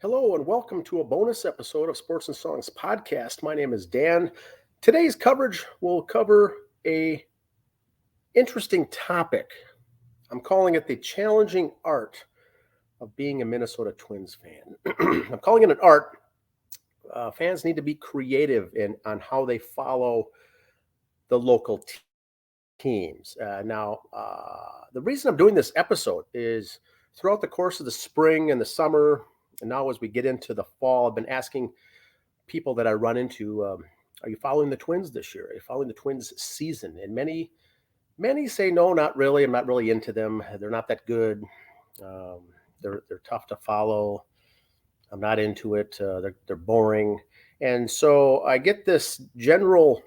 Hello and welcome to a bonus episode of Sports and Songs podcast. My name is Dan. Today's coverage will cover a interesting topic. I'm calling it the challenging art of being a Minnesota Twins fan. I'm calling it an art. Fans need to be creative on how they follow the local teams. The reason I'm doing this episode is throughout the course of the spring and the summer, and now as we get into the fall, I've been asking people that I run into, are you following the Twins this year? Are you following the Twins season? And many say, no, not really. I'm not really into them. They're not that good. Um, they're tough to follow. I'm not into it. They're boring. And so I get this general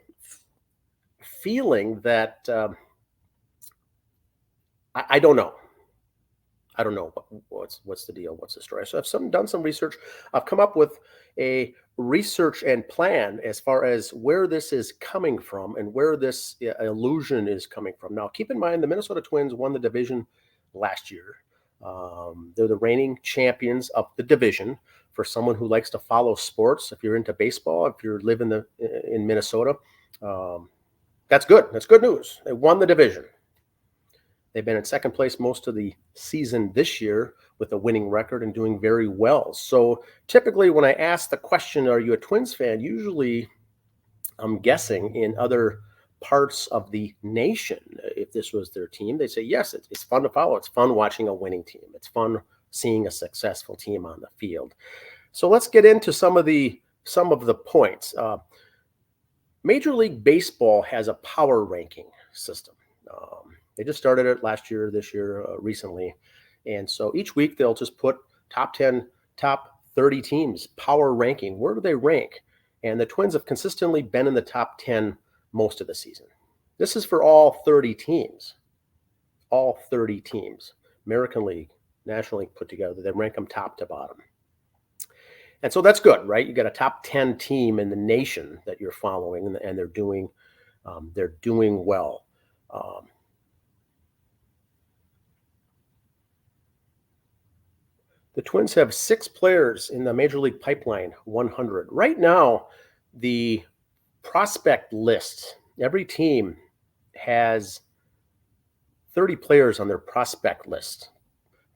feeling that I don't know. I don't know what's the deal. What's the story? So I've done some research. I've come up with a research and plan as far as where this is coming from and where this illusion is coming from. Now, keep in mind, the Minnesota Twins won the division last year. They're the reigning champions of the division. For someone who likes to follow sports, if you're into baseball, if you live in Minnesota, that's good. That's good news. They won the division. They've been in second place most of the season this year with a winning record and doing very well. So typically when I ask the question, are you a Twins fan? Usually I'm guessing in other parts of the nation, if this was their team, they say, yes, it's fun to follow. It's fun watching a winning team. It's fun seeing a successful team on the field. So let's get into some of the points. Major League Baseball has a power ranking system. They just started it last year, this year, recently. And so each week they'll just put top 10, top 30 teams, power ranking. Where do they rank? And the Twins have consistently been in the top 10 most of the season. This is for all 30 teams. All 30 teams. American League, National League put together. They rank them top to bottom. And so that's good, right? You got a top 10 team in the nation that you're following, and they're doing well. The Twins have 6 players in the Major League Pipeline 100. Right now, the prospect list, every team has 30 players on their prospect list,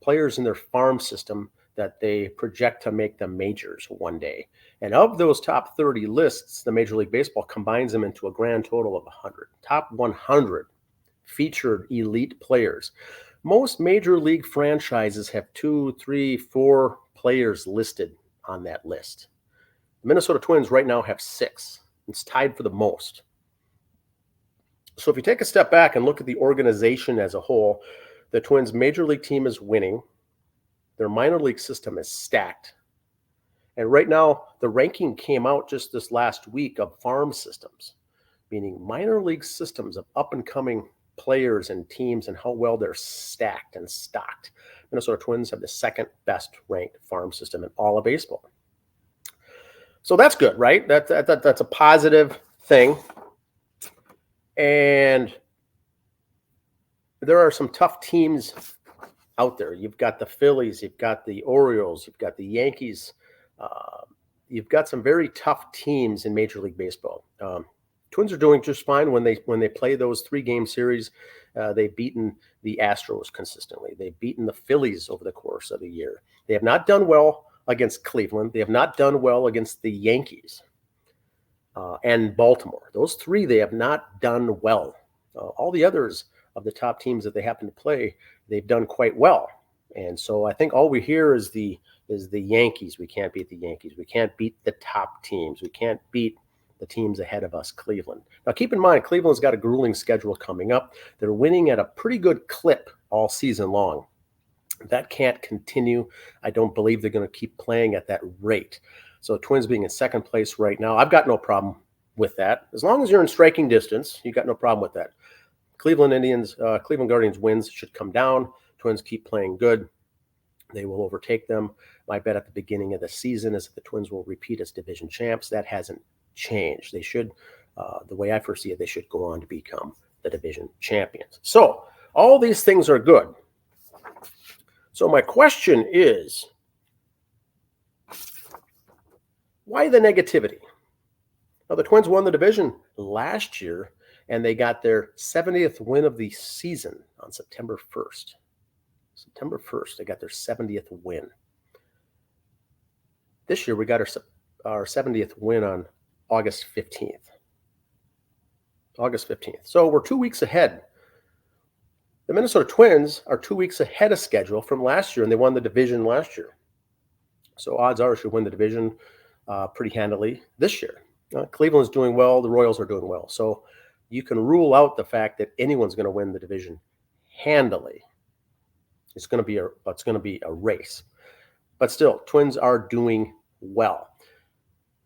players in their farm system that they project to make the majors one day. And of those top 30 lists, the Major League Baseball combines them into a grand total of 100. Top 100 featured elite players. Most major league franchises have 2, 3, 4 players listed on that list. The Minnesota Twins right now have 6. It's tied for the most. So if you take a step back and look at the organization as a whole, the Twins' major league team is winning. Their minor league system is stacked. And right now, the ranking came out just this last week of farm systems, meaning minor league systems of up-and-coming players and teams and how well they're stacked and stocked. Minnesota Twins have the second best ranked farm system in all of baseball. So that's good, right? That's a positive thing. And there are some tough teams out there. You've got the Phillies, you've got the Orioles, you've got the Yankees. You've got some very tough teams in Major League Baseball. Twins are doing just fine when they play those 3-game series. They've beaten the Astros consistently. They've beaten the Phillies over the course of the year. They have not done well against Cleveland. They have not done well against the Yankees and Baltimore. Those 3 they have not done well. All the others of the top teams that they happen to play, they've done quite well. And so I think all we hear is the Yankees. We can't beat the Yankees. We can't beat the top teams. We can't beat the teams ahead of us, Cleveland. Now, keep in mind, Cleveland's got a grueling schedule coming up. They're winning at a pretty good clip all season long. That can't continue. I don't believe they're going to keep playing at that rate. So Twins being in second place right now, I've got no problem with that. As long as you're in striking distance, you got no problem with that. Cleveland Guardians wins should come down. Twins keep playing good. They will overtake them. My bet at the beginning of the season is that the Twins will repeat as division champs. That hasn't changed. They should, the way I foresee it, they should go on to become the division champions. So all these things are good. So my question is, Why the negativity? Now, the Twins won the division last year, and they got their 70th win of the season on September 1st. September 1st, they got their 70th win. This year, we got our 70th win on August 15th. August 15th. So we're 2 weeks ahead. The Minnesota Twins are 2 weeks ahead of schedule from last year, and they won the division last year. So odds are should win the division pretty handily this year. Cleveland's doing well. The Royals are doing well. So you can rule out the fact that anyone's going to win the division handily. It's going to be a race. But still, Twins are doing well.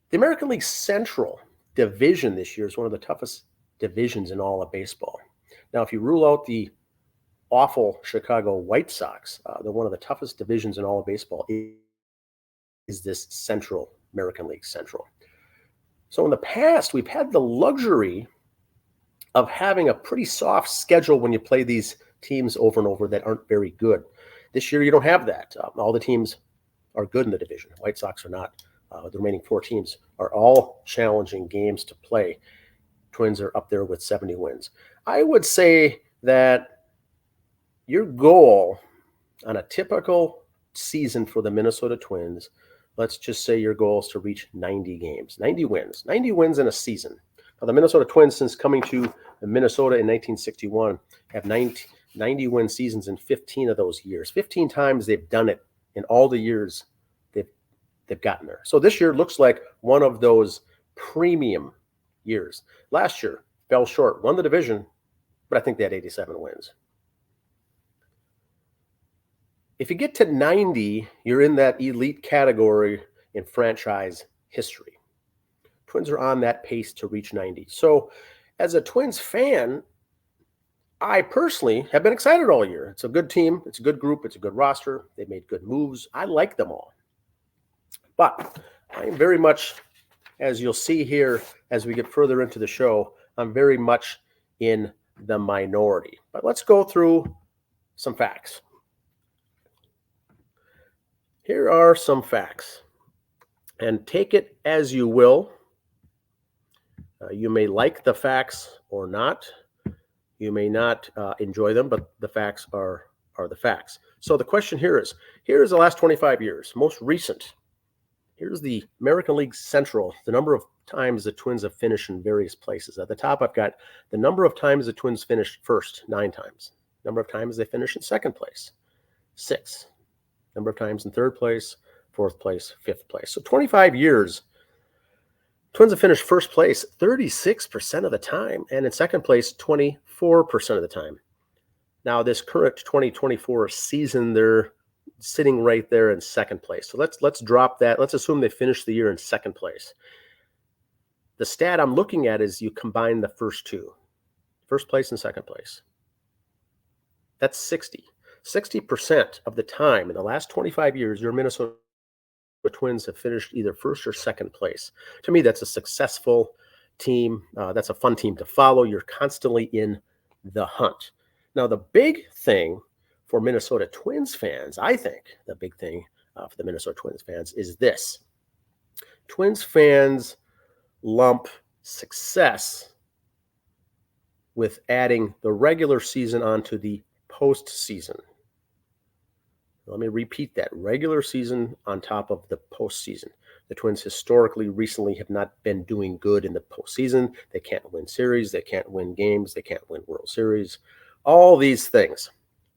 The American League Central division this year is one of the toughest divisions in all of baseball. Now, if you rule out the awful Chicago White Sox, they're one of the toughest divisions in all of baseball is this Central, American League Central. So in the past, we've had the luxury of having a pretty soft schedule when you play these teams over and over that aren't very good. This year, you don't have that. All the teams are good in the division. White Sox are not. The remaining 4 teams are all challenging games to play. Twins are up there with 70 wins. I would say that your goal on a typical season for the Minnesota Twins, let's just say your goal is to reach 90 games, 90 wins in a season. Now, the Minnesota Twins, since coming to Minnesota in 1961, have 90-win seasons in 15 of those years. 15 times they've done it in all the years they've gotten there. So this year looks like one of those premium years. Last year, fell short, won the division, but I think they had 87 wins. If you get to 90, you're in that elite category in franchise history. Twins are on that pace to reach 90. So as a Twins fan, I personally have been excited all year. It's a good team. It's a good group. It's a good roster. They made good moves. I like them all. But I'm very much, as you'll see here, as we get further into the show, I'm very much in the minority. But let's go through some facts. Here are some facts, and take it as you will. You may like the facts or not. You may not enjoy them, but the facts are the facts. So the question here is the last 25 years, most recent. Here's the American League Central, the number of times the Twins have finished in various places. At the top, I've got the number of times the Twins finished first, 9 times. Number of times they finished in second place, 6. Number of times in third place, fourth place, fifth place. So 25 years, Twins have finished first place 36% of the time, and in second place 24% of the time. Now, this current 2024 season, they're sitting right there in second place. So let's drop that. Let's assume they finished the year in second place. The stat I'm looking at is you combine the first two, first place and second place. That's 60% of the time in the last 25 years, your Minnesota Twins have finished either first or second place. To me, that's a successful team. That's a fun team to follow. You're constantly in the hunt. Now, the big thing for Minnesota Twins fans, I think the big thing for the Minnesota Twins fans is this. Twins fans lump success with adding the regular season onto the postseason. Let me repeat that. Regular season on top of the postseason. The Twins historically recently have not been doing good in the postseason. They can't win series. They can't win games. They can't win World Series. All these things.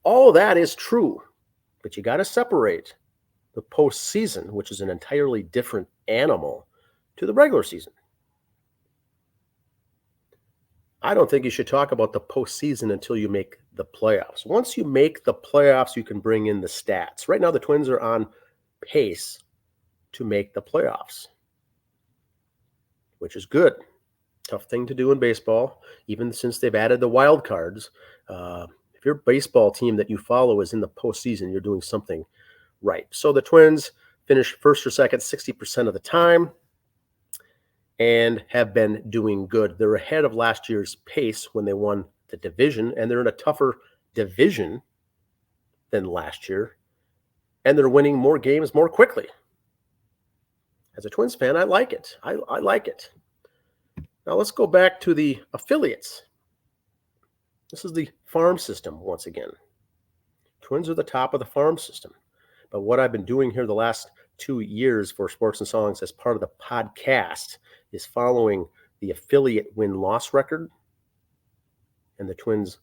All that is true. But you got to separate the postseason, which is an entirely different animal, to the regular season. I don't think you should talk about the postseason until you make the playoffs. Once you make the playoffs, you can bring in the stats. Right now, the Twins are on pace to make the playoffs, which is good. Tough thing to do in baseball, even since they've added the wild cards. If your baseball team that you follow is in the postseason, you're doing something right. So the Twins finish first or second 60% of the time and have been doing good. They're ahead of last year's pace when they won the division, and they're in a tougher division than last year, and they're winning more games more quickly. As a Twins fan, I like it. I like it. Now let's go back to the affiliates. This is the farm system once again. Twins are the top of the farm system. But what I've been doing here the last 2 years for Sports and Songs as part of the podcast is following the affiliate win-loss record and the Twins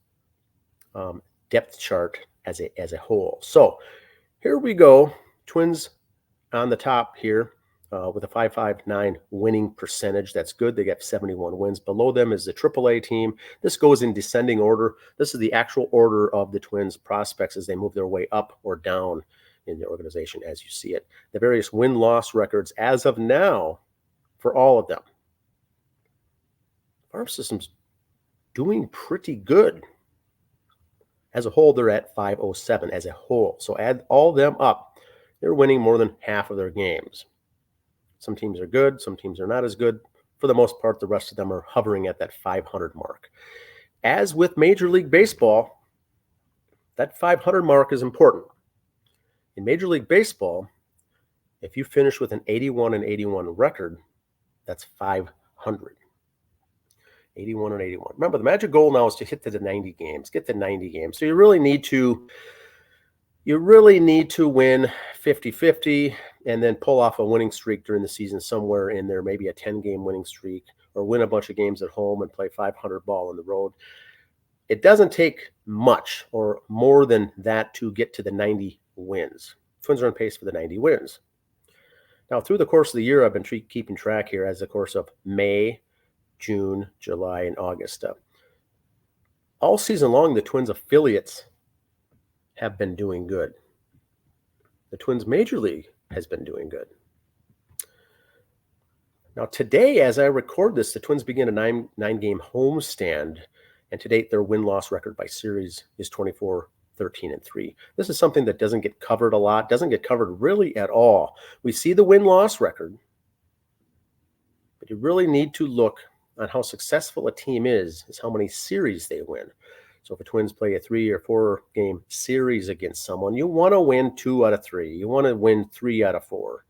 depth chart as a whole. So here we go. Twins on the top here with a 5.59 winning percentage. That's good. They got 71 wins. Below them is the AAA team. This goes in descending order. This is the actual order of the Twins prospects as they move their way up or down in the organization as you see it. The various win-loss records as of now for all of them. Farm system's doing pretty good. As a whole, they're at 507 as a whole. So add all them up, they're winning more than half of their games. Some teams are good, some teams are not as good. For the most part, the rest of them are hovering at that 500 mark. As with Major League Baseball, that 500 mark is important. In Major League Baseball, if you finish with an 81-81 record, that's 500. 81-81. Remember, the magic goal now is to hit to the 90 games, get to 90 games. So you really need to win 50-50 and then pull off a winning streak during the season somewhere in there, maybe a 10-game winning streak, or win a bunch of games at home and play 500 ball on the road. It doesn't take much or more than that to get to the 90 wins. Twins are on pace for the 90 wins. Now, through the course of the year, I've been keeping track here as the course of May, June, July, and August. All season long, the Twins affiliates have been doing good. The Twins Major League has been doing good. Now today, as I record this, the Twins begin a nine-game homestand, and to date, their win-loss record by series is 24-13-3. This is something that doesn't get covered a lot, doesn't get covered really at all. We see the win-loss record, but you really need to look on how successful a team is how many series they win. So if the Twins play a 3 or 4 game series against someone, you want to win 2 out of 3. You want to win 3 out of 4.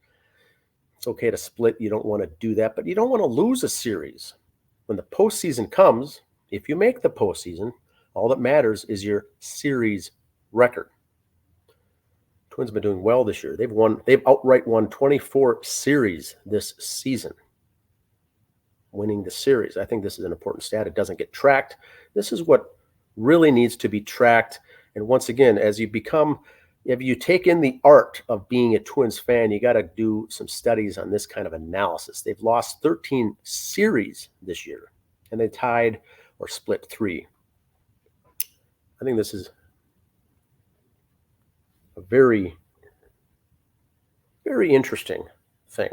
It's okay to split. You don't want to do that, but you don't want to lose a series. When the postseason comes, if you make the postseason, all that matters is your series record. Twins have been doing well this year. They've outright won 24 series this season. Winning the series. I think this is an important stat. It doesn't get tracked. This is what really needs to be tracked. And once again, if you take in the art of being a Twins fan, you got to do some studies on this kind of analysis. They've lost 13 series this year, and they tied or split 3. I think this is a very, very interesting thing.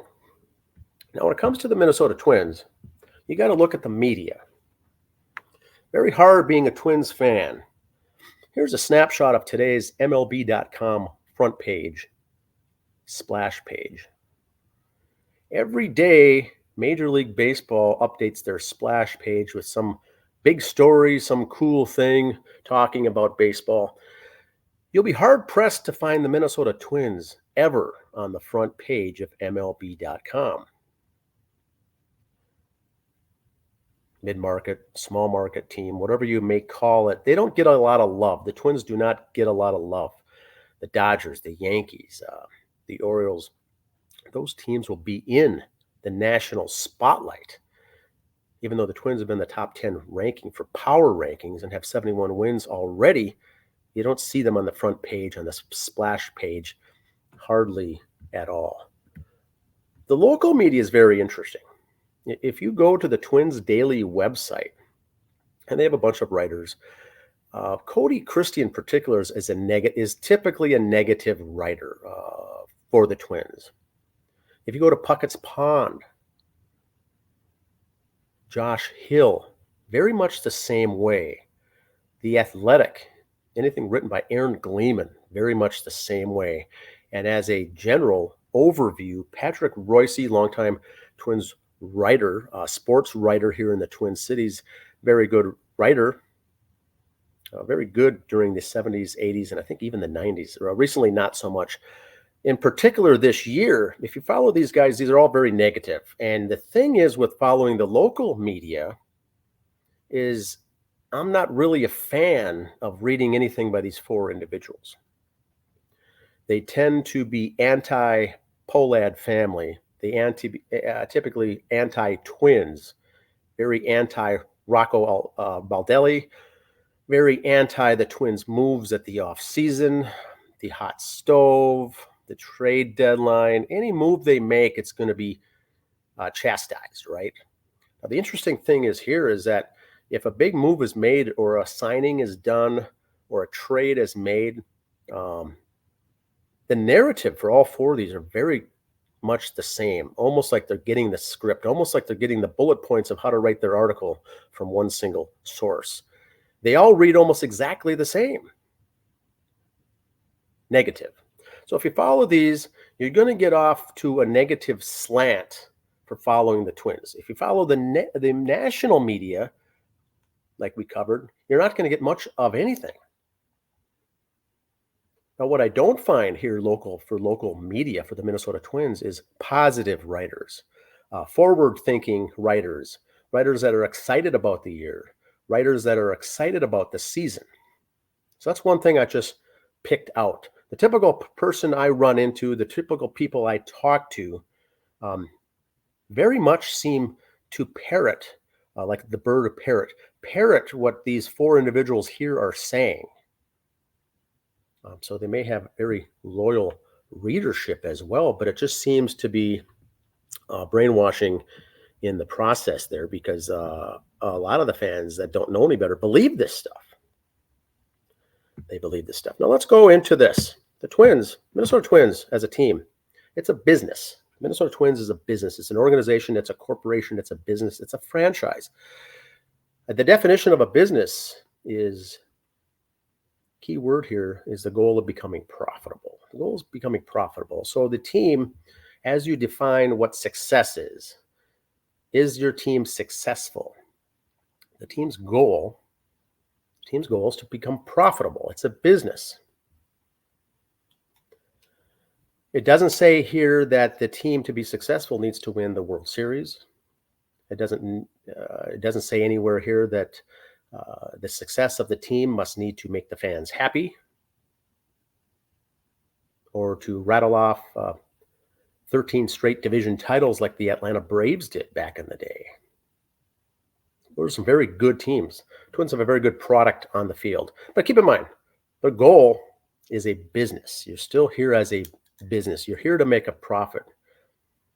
Now, when it comes to the Minnesota Twins, you got to look at the media. Very hard being a Twins fan. Here's a snapshot of today's MLB.com front page, splash page. Every day, Major League Baseball updates their splash page with some big story, some cool thing talking about baseball. You'll be hard-pressed to find the Minnesota Twins ever on the front page of MLB.com. Mid-market, small market team, whatever you may call it, they don't get a lot of love. The Twins do not get a lot of love. The Dodgers, the Yankees, the Orioles, those teams will be in the national spotlight. Even though the Twins have been the top 10 ranking for power rankings and have 71 wins already, you don't see them on the front page, on the splash page, hardly at all. The local media is very interesting. If you go to the Twins Daily website, and they have a bunch of writers, Cody Christie in particular is typically a negative writer for the Twins. If you go to Puckett's Pond, Josh Hill, very much the same way. The Athletic, anything written by Aaron Gleeman, very much the same way. And as a general overview, Patrick Royce, longtime Twins writer, sports writer here in the Twin Cities, very good writer, very good during the 70s, 80s, and I think even the 90s. Recently, not so much. In particular, this year, if you follow these guys, these are all very negative. And the thing is with following the local media is I'm not really a fan of reading anything by these four individuals. They tend to be anti-Pohlad family. They typically anti-Twins, very anti-Rocco Baldelli, very anti the Twins' moves at the offseason, the hot stove, the trade deadline. Any move they make, it's going to be chastised, right? Now, the interesting thing is here is that if a big move is made or a signing is done or a trade is made, the narrative for all four of these are very much the same, almost like they're getting the script, almost like they're getting the bullet points of how to write their article from one single source. They all read almost exactly the same. Negative. So if you follow these, you're going to get off to a negative slant for following the Twins. If you follow the national media, like we covered, you're not going to get much of anything. Now, what I don't find here for local media for the Minnesota Twins is positive writers, forward-thinking writers that are excited about the year, writers that are excited about the season. So that's one thing I just picked out. The typical person I run into, the typical people I talk to, very much seem to parrot, like the bird parrot what these four individuals here are saying. So they may have very loyal readership as well, but it just seems to be brainwashing in the process there because a lot of the fans that don't know any better believe this stuff. They believe this stuff. Now let's go into this. The Twins, Minnesota Twins as a team, it's a business. Minnesota Twins is a business. It's an organization. It's a corporation. It's a business. It's a franchise. The definition of a business is, key word here is the goal of becoming profitable. The goal is becoming profitable. So the team, as you define what success is your team successful? The team's goal is to become profitable. It's a business. It doesn't say here that the team to be successful needs to win the World Series. It doesn't say anywhere here that the success of the team must need to make the fans happy or to rattle off 13 straight division titles like the Atlanta Braves did back in the day. Those are some very good teams. Twins have a very good product on the field. But keep in mind, the goal is a business. You're still here as a business. You're here to make a profit.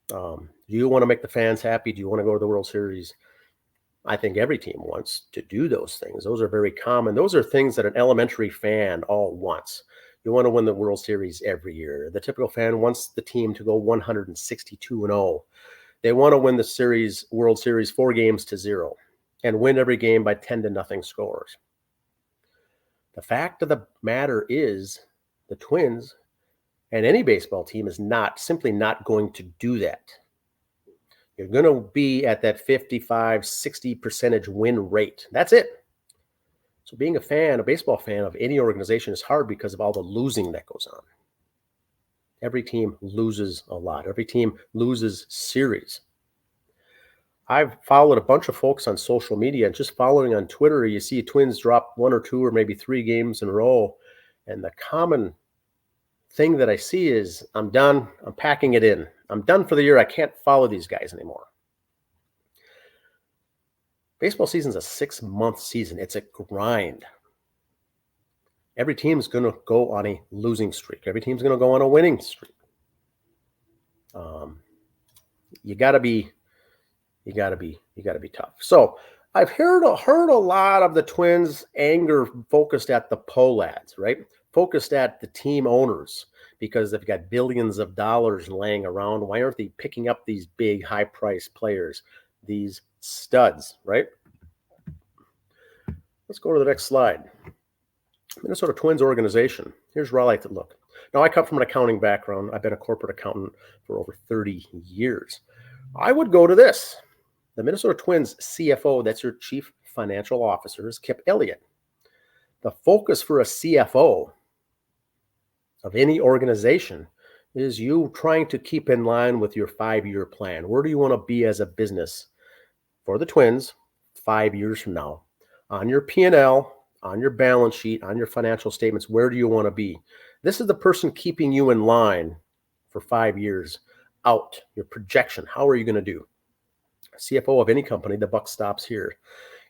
Do you want to make the fans happy? Do you want to go to the World Series? I think every team wants to do those things. Those are very common. Those are things that an elementary fan all wants. You want to win the World Series every year. The typical fan wants the team to go 162-0. They want to win the World Series 4-0 and win every game by 10-0 scores. The fact of the matter is the Twins and any baseball team is simply not going to do that. You're going to be at that 55-60% win rate. That's it. So being a baseball fan of any organization is hard because of all the losing that goes on. Every team loses a lot. Every team loses series. I've followed a bunch of folks on social media, and just following on Twitter, you see Twins drop 1 or 2 or maybe 3 games in a row. And the common thing that I see is, I'm done. I'm packing it in. I'm done for the year. I can't follow these guys anymore. Baseball season's a 6-month season. It's a grind. Every team's going to go on a losing streak. Every team's going to go on a winning streak. You got to be tough. So I've heard a lot of the Twins' anger focused at the Pohlads, right? Focused at the team owners because they've got billions of dollars laying around. Why aren't they picking up these big, high-priced players, these studs, right? Let's go to the next slide. Minnesota Twins organization. Here's where I like to look. Now, I come from an accounting background. I've been a corporate accountant for over 30 years. I would go to this. The Minnesota Twins CFO, that's your chief financial officer, is Kip Elliott. The focus for a CFO of any organization is you trying to keep in line with your 5-year plan. Where do you want to be as a business for the Twins 5 years from now? On your P&L, on your balance sheet, on your financial statements, where do you want to be? This is the person keeping you in line for 5 years out. Your projection. How are you going to do? CFO of any company, the buck stops here.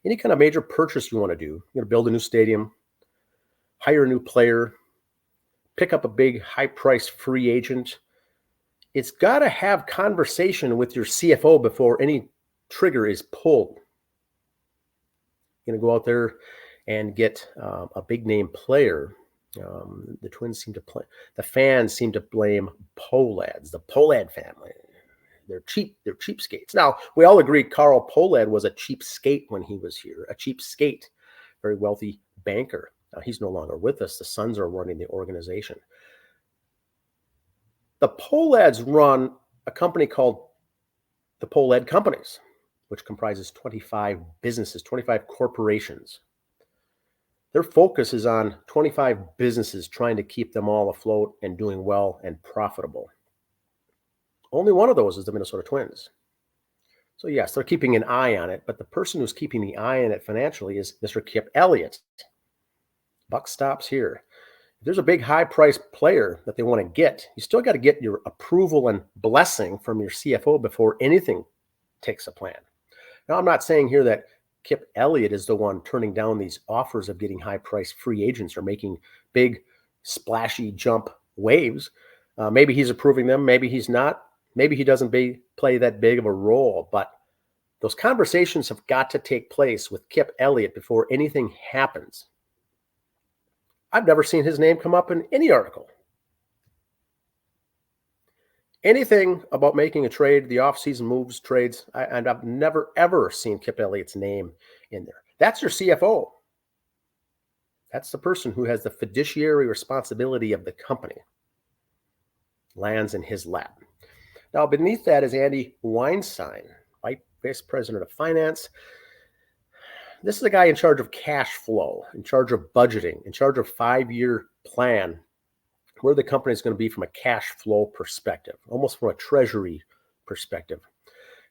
Any kind of major purchase you want to do, you're going to build a new stadium, hire a new player, pick up a big high-priced free agent. It's got to have conversation with your CFO before any trigger is pulled. You're going to go out there and get a big name player. The Twins seem to play. The fans seem to blame Pohlads, the Pohlad family. They're cheap. They're cheapskates. Now, we all agree Carl Pohlad was a cheapskate when he was here. A cheapskate, very wealthy banker. He's no longer with us. The sons are running the organization. The Pohlads run a company called the Pohlad Companies, which comprises 25 businesses, 25 corporations. Their focus is on 25 businesses, trying to keep them all afloat and doing well and profitable. Only one of those is the Minnesota Twins. So yes, they're keeping an eye on it, but the person who's keeping the eye on it financially is Mr. Kip Elliott. Buck stops here. If there's a big high-priced player that they want to get, you still got to get your approval and blessing from your CFO before anything takes a plan. Now, I'm not saying here that Kip Elliott is the one turning down these offers of getting high-priced free agents or making big, splashy jump waves. Maybe he's approving them. Maybe he's not. Maybe he doesn't play that big of a role. But those conversations have got to take place with Kip Elliott before anything happens. I've never seen his name come up in any article. Anything about making a trade, the offseason moves, trades, and I've never, ever seen Kip Elliott's name in there. That's your CFO. That's the person who has the fiduciary responsibility of the company. Lands in his lap. Now, beneath that is Andy Weinstein, Vice President of Finance. This is a guy in charge of cash flow, in charge of budgeting, in charge of 5-year plan, where the company is going to be from a cash flow perspective, almost from a treasury perspective.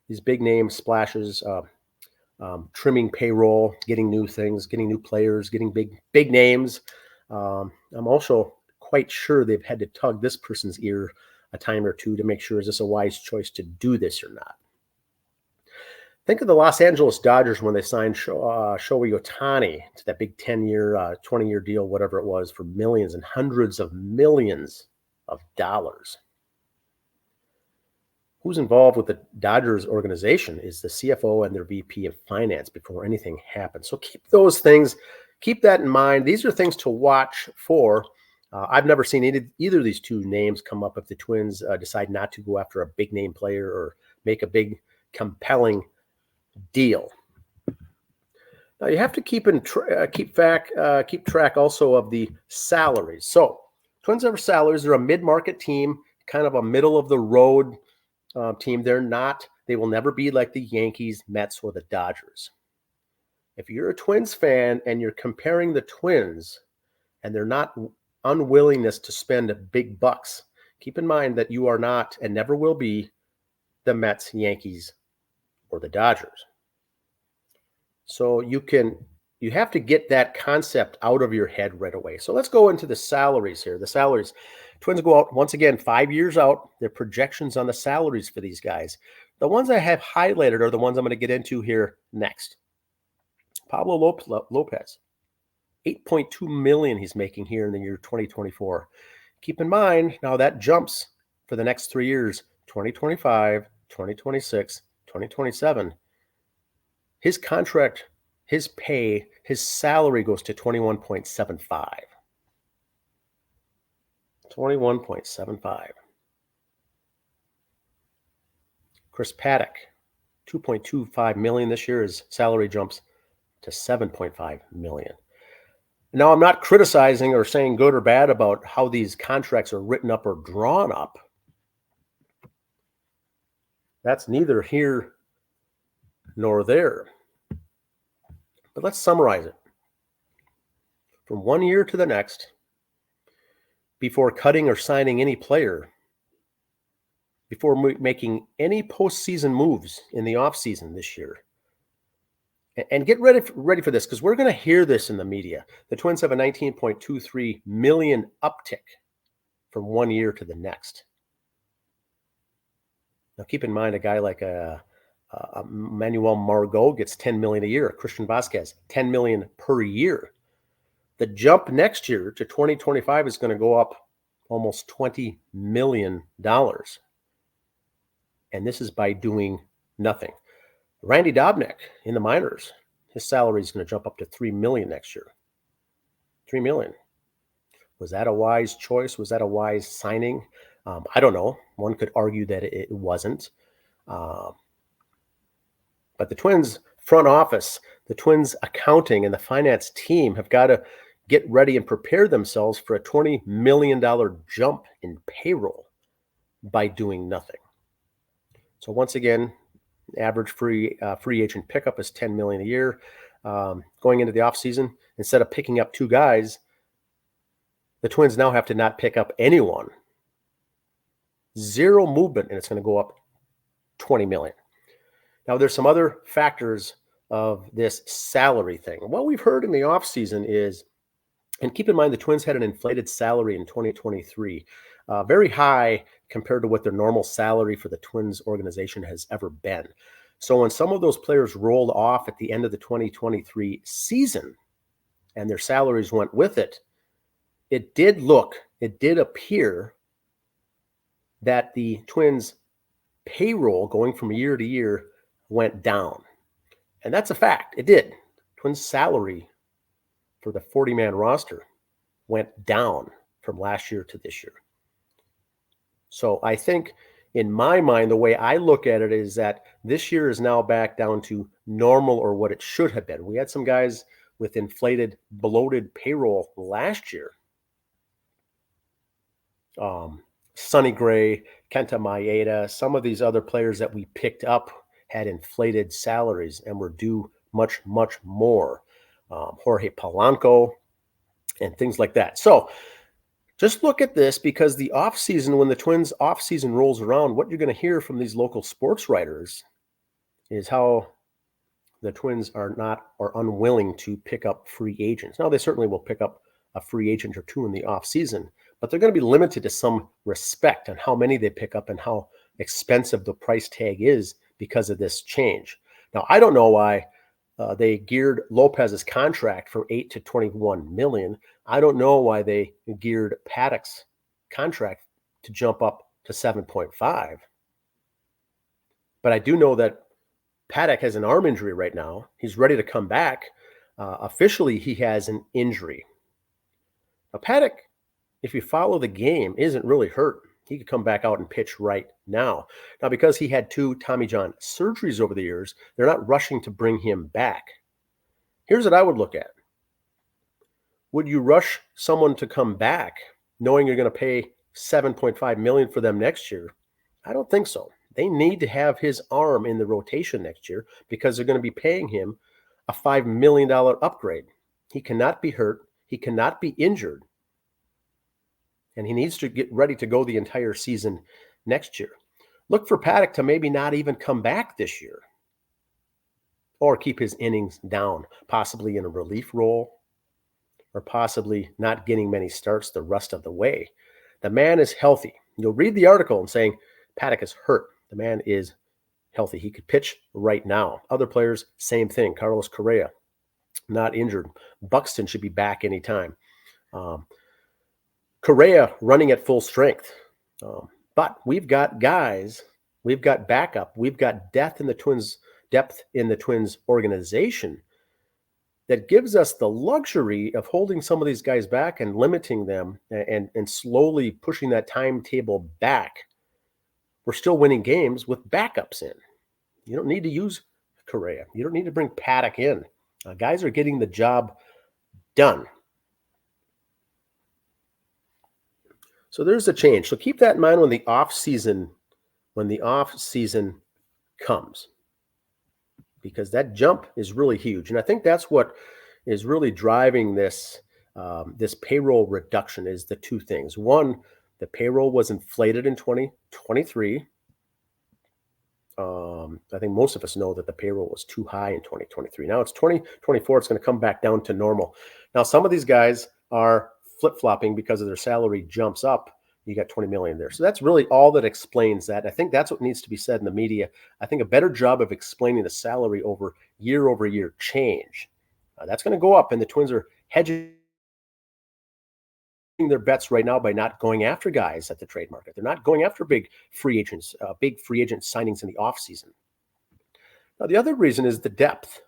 These big name splashes, trimming payroll, getting new things, getting new players, getting big names. I'm also quite sure they've had to tug this person's ear a time or two to make sure, is this a wise choice to do this or not? Think of the Los Angeles Dodgers when they signed Shohei Ohtani to that big 10-year, 20-year deal, whatever it was, for millions and hundreds of millions of dollars. Who's involved with the Dodgers organization is the CFO and their VP of finance before anything happens. So keep those things, keep that in mind. These are things to watch for. I've never seen either of these two names come up if the Twins decide not to go after a big name player or make a big compelling deal. Now you have to keep track also of the salaries. So Twins have salaries. They're a mid-market team, kind of a middle of the road team. They will never be like the Yankees, Mets, or the Dodgers. If you're a Twins fan and you're comparing the Twins and they're not unwillingness to spend big bucks, keep in mind that you are not and never will be the Mets, Yankees, or the Dodgers. So you have to get that concept out of your head right away. So let's go into the salaries here. The salaries, Twins go out once again 5 years out. Their projections on the salaries for these guys. The ones I have highlighted are the ones I'm going to get into here next. Pablo Lopez, $8.2 million he's making here in the year 2024. Keep in mind now that jumps for the next 3 years, 2025, 2026, 2027. His contract, his pay, his salary goes to 21.75. 21.75. Chris Paddack, $2.25 million this year. His salary jumps to $7.5 million. Now, I'm not criticizing or saying good or bad about how these contracts are written up or drawn up. That's neither here nor there. But let's summarize it. From 1 year to the next, before cutting or signing any player, before making any postseason moves in the offseason this year. And get ready for this, because we're going to hear this in the media. The Twins have a $19.23 million uptick from one year to the next. Now, keep in mind, a guy like Manuel Margot gets $10 million a year. Christian Vasquez, $10 million per year. The jump next year to 2025 is going to go up almost $20 million. And this is by doing nothing. Randy Dobnak in the minors, his salary is going to jump up to $3 million next year. $3 million. Was that a wise choice? Was that a wise signing? I don't know. One could argue that it wasn't. But the Twins front office, the Twins accounting, and the finance team have got to get ready and prepare themselves for a $20 million jump in payroll by doing nothing. So once again, average free agent pickup is $10 million a year. Going into the offseason, instead of picking up two guys, the Twins now have to not pick up anyone. Zero movement, and it's going to go up $20 million. Now, there's some other factors of this salary thing. What we've heard in the offseason is, and keep in mind, the Twins had an inflated salary in 2023, very high compared to what their normal salary for the Twins organization has ever been. So when some of those players rolled off at the end of the 2023 season and their salaries went with it, it did appear that the Twins' payroll going from year to year went down. And that's a fact. It did. Twins' salary for the 40-man roster went down from last year to this year. So I think, in my mind, the way I look at it is that this year is now back down to normal, or what it should have been. We had some guys with inflated, bloated payroll last year. Sonny Gray, Kenta Maeda, some of these other players that we picked up had inflated salaries and were due much, much more. Jorge Polanco and things like that. So just look at this, because the offseason, when the Twins offseason rolls around, what you're going to hear from these local sports writers is how the Twins are not, or unwilling to pick up free agents. Now, they certainly will pick up a free agent or two in the offseason, but they're going to be limited to some respect on how many they pick up and how expensive the price tag is because of this change. Now, I don't know why they geared Lopez's contract from $8 to $21 million. I don't know why they geared Paddock's contract to jump up to 7.5. But I do know that Paddock has an arm injury right now. He's ready to come back. Officially, he has an injury. Now, Paddock, if you follow the game, isn't really hurt. He could come back out and pitch right now. Now, because he had 2 Tommy John surgeries over the years, they're not rushing to bring him back. Here's what I would look at. Would you rush someone to come back knowing you're going to pay $7.5 million for them next year? I don't think so. They need to have his arm in the rotation next year, because they're going to be paying him a $5 million upgrade. He cannot be hurt. He cannot be injured. And he needs to get ready to go the entire season next year. Look for Paddock to maybe not even come back this year, or keep his innings down, possibly in a relief role, or possibly not getting many starts the rest of the way. The man is healthy. You'll read the article and saying Paddock is hurt. The man is healthy. He could pitch right now. Other players, same thing. Carlos Correa, not injured. Buxton should be back anytime. Correa running at full strength. But we've got guys, we've got backup, we've got depth in the Twins organization that gives us the luxury of holding some of these guys back and limiting them, and slowly pushing that timetable back. We're still winning games with backups in. You don't need to use Correa. You don't need to bring Paddock in. Guys are getting the job done. So there's a change. So keep that in mind when the off season comes, because that jump is really huge. And I think that's what is really driving this payroll reduction, is the two things. One, the payroll was inflated in 2023. I think most of us know that the payroll was too high in 2023. Now it's 2024. It's going to come back down to normal. Now, some of these guys are flip-flopping because of their salary jumps up. You got 20 million there. So that's really all that explains that. I think that's what needs to be said in the media. I think a better job of explaining the salary over year change. That's going to go up, and the Twins are hedging their bets right now by not going after guys at the trade market. They're not going after big free agent signings in the offseason. Now, the other reason is the depth.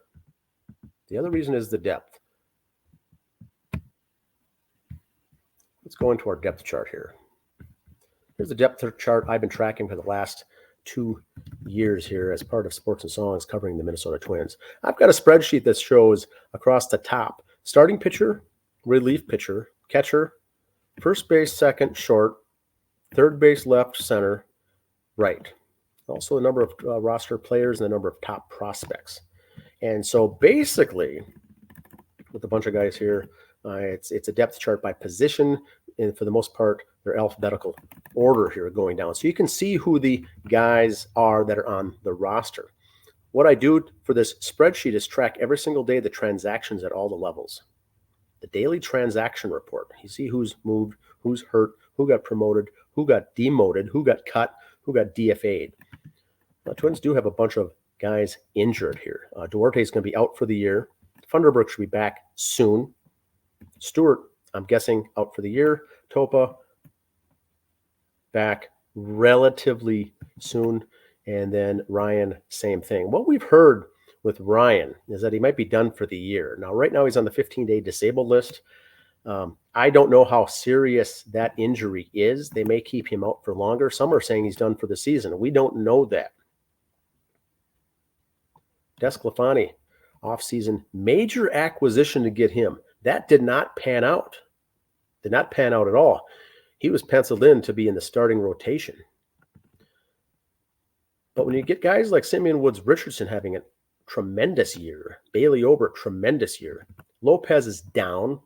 Let's go into our depth chart here. Here's the depth chart I've been tracking for the last 2 years here as part of Sports and Songs covering the Minnesota Twins. I've got a spreadsheet that shows across the top starting pitcher, relief pitcher, catcher, first base, second, short, third base, left, center, right. Also the number of roster players and the number of top prospects. And so basically, with a bunch of guys here, it's a depth chart by position, and for the most part, they're alphabetical order here going down. So you can see who the guys are that are on the roster. What I do for this spreadsheet is track every single day the transactions at all the levels. The daily transaction report. You see who's moved, who's hurt, who got promoted, who got demoted, who got cut, who got DFA'd. Now, Twins do have a bunch of guys injured here. Duarte is going to be out for the year. Funderburk should be back soon. Stewart, I'm guessing, out for the year. Topa, back relatively soon. And then Ryan, same thing. What we've heard with Ryan is that he might be done for the year. Now, right now he's on the 15-day disabled list. I don't know how serious that injury is. They may keep him out for longer. Some are saying he's done for the season. We don't know that. DeSclafani, offseason, major acquisition to get him. That did not pan out. Did not pan out at all. He was penciled in to be in the starting rotation. But when you get guys like Simeon Woods Richardson having a tremendous year, Bailey Ober, tremendous year, Lopez is down,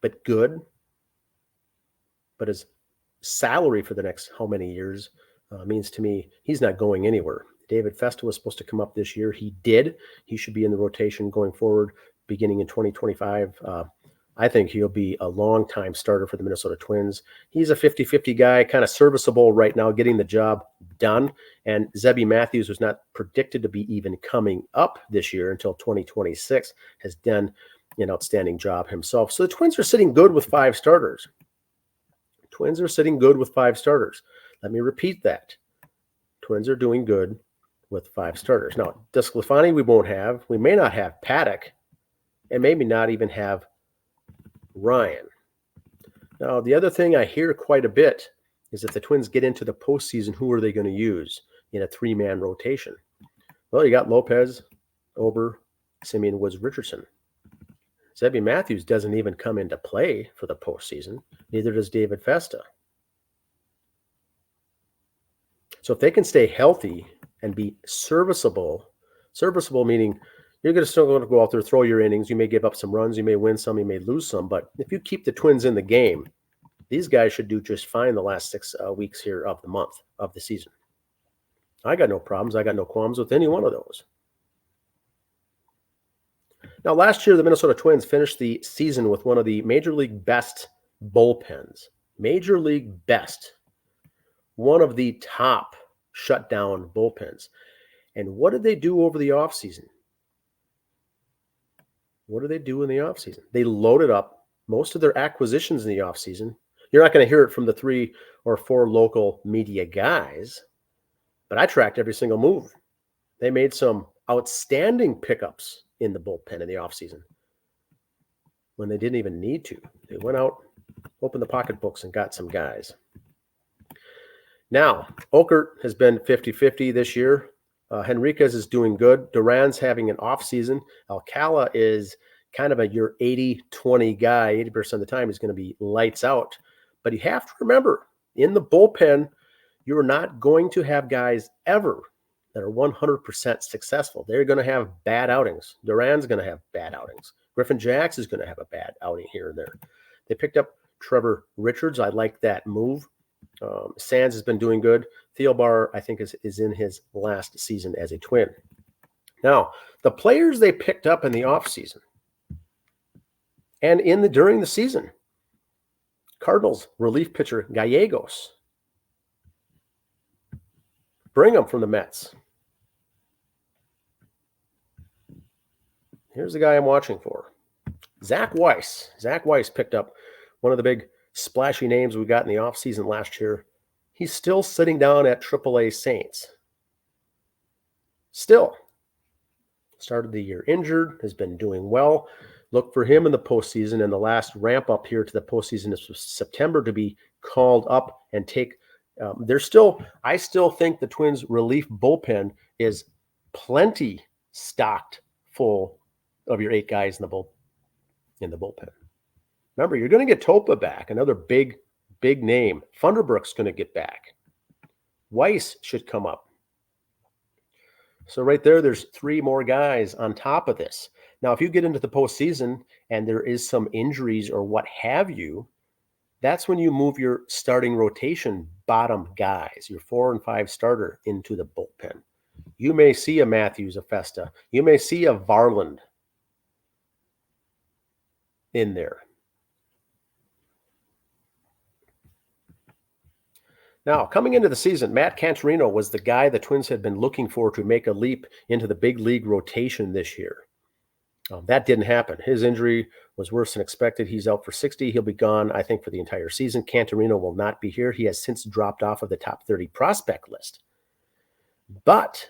but good. But his salary for the next how many years means to me he's not going anywhere. David Festa was supposed to come up this year. He did. He should be in the rotation going forward, beginning in 2025. I think he'll be a long-time starter for the Minnesota Twins. He's a 50-50 guy, kind of serviceable right now, getting the job done. And Zebby Matthews was not predicted to be even coming up this year until 2026, has done an outstanding job himself. So the Twins are sitting good with 5 starters. Twins are sitting good with 5 starters. Let me repeat that. Twins are doing good with 5 starters. Now, DeSclafani we won't have. We may not have Paddock, and maybe not even have Ryan. Now, the other thing I hear quite a bit is if the Twins get into the postseason, who are they going to use in a 3-man rotation? Well, you got Lopez, Ober, Simeon Woods Richardson. Zebby Matthews doesn't even come into play for the postseason. Neither does David Festa. So if they can stay healthy and be serviceable meaning you're going to still going to go out there, throw your innings. You may give up some runs. You may win some. You may lose some. But if you keep the Twins in the game, these guys should do just fine the last 6 weeks here of the month, of the season. I got no problems. I got no qualms with any one of those. Now, last year, the Minnesota Twins finished the season with one of the Major League best bullpens. Major League best. One of the top shutdown bullpens. And what did they do over the offseason? What do they do in the offseason? They loaded up most of their acquisitions in the offseason. You're not going to hear it from the 3 or 4 local media guys, but I tracked every single move. They made some outstanding pickups in the bullpen in the offseason when they didn't even need to. They went out, opened the pocketbooks, and got some guys. Now, Okert has been 50-50 this year. Henriquez is doing good. Duran's having an off season. Alcala is kind of your 80-20 guy. 80% of the time he's going to be lights out. But you have to remember, in the bullpen, you're not going to have guys ever that are 100% successful. They're going to have bad outings. Duran's going to have bad outings. Griffin Jax is going to have a bad outing here and there. They picked up Trevor Richards. I like that move. Sands has been doing good. Thielbar, I think, is in his last season as a Twin. Now, the players they picked up in the offseason and during the season, Cardinals relief pitcher Gallegos. Bring him from the Mets. Here's the guy I'm watching for. Zach Weiss. Zach Weiss picked up one of the big splashy names we got in the offseason last year. He's still sitting down at AAA Saints. Still. Started the year injured, has been doing well. Look for him in the postseason, and the last ramp up here to the postseason is September to be called up and take. I still think the Twins' relief bullpen is plenty stocked full of your 8 guys in the bullpen. Remember, you're going to get Topa back, another big name. Funderbrook's going to get back. Weiss should come up. So right there's 3 more guys on top of this. Now, if you get into the postseason and there is some injuries or what have you, that's when you move your starting rotation bottom guys, your 4 and 5 starter, into the bullpen. You may see a Matthews, a Festa. You may see a Varland in there. Now, coming into the season, Matt Cantorino was the guy the Twins had been looking for to make a leap into the big league rotation this year. That didn't happen. His injury was worse than expected. He's out for 60. He'll be gone, I think, for the entire season. Cantorino will not be here. He has since dropped off of the top 30 prospect list. But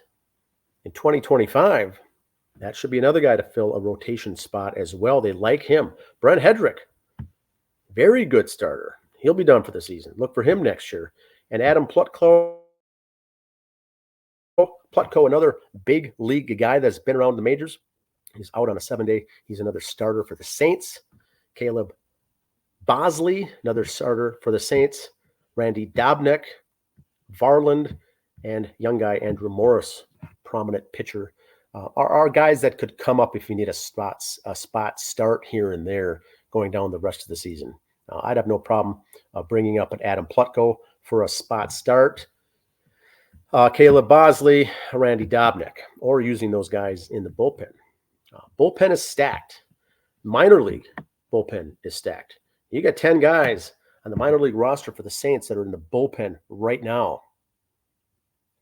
in 2025, that should be another guy to fill a rotation spot as well. They like him. Brent Hedrick, very good starter. He'll be done for the season. Look for him next year. And Adam Plutko, another big league guy that's been around the majors. He's out on a 7-day. He's another starter for the Saints. Caleb Bosley, another starter for the Saints. Randy Dobnak, Varland, and young guy Andrew Morris, prominent pitcher, are guys that could come up if you need a spot start here and there going down the rest of the season. I'd have no problem bringing up an Adam Plutko for a spot start. Caleb Bosley, Randy Dobnak, or using those guys in the bullpen. Bullpen is stacked. Minor league bullpen is stacked. You got 10 guys on the minor league roster for the Saints that are in the bullpen right now.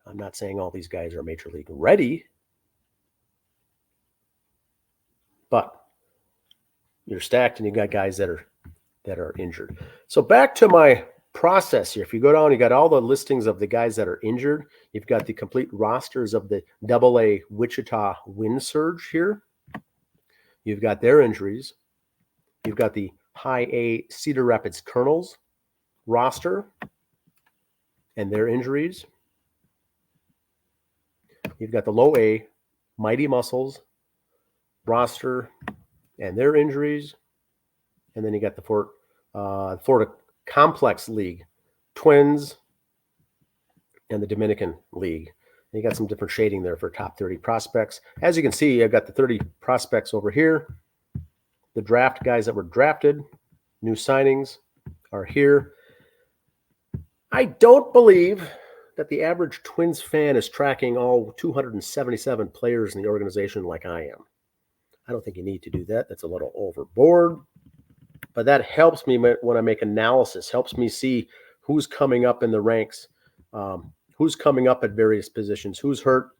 I'm not saying all these guys are major league ready, but you're stacked and you got guys that are injured. So back to my process here. If you go down, you got all the listings of the guys that are injured. You've got the complete rosters of the AA Wichita Wind Surge here. You've got their injuries. You've got the High A Cedar Rapids Colonels roster and their injuries. You've got the Low A Mighty Muscles roster and their injuries. And then you got the Florida Complex League Twins and the Dominican League. And you got some different shading there for top 30 prospects. As you can see, I've got the 30 prospects over here. The draft guys that were drafted, new signings are here. I don't believe that the average Twins fan is tracking all 277 players in the organization like I am. I don't think you need to do that. That's a little overboard. But that helps me when I make analysis, helps me see who's coming up in the ranks, who's coming up at various positions, who's hurt,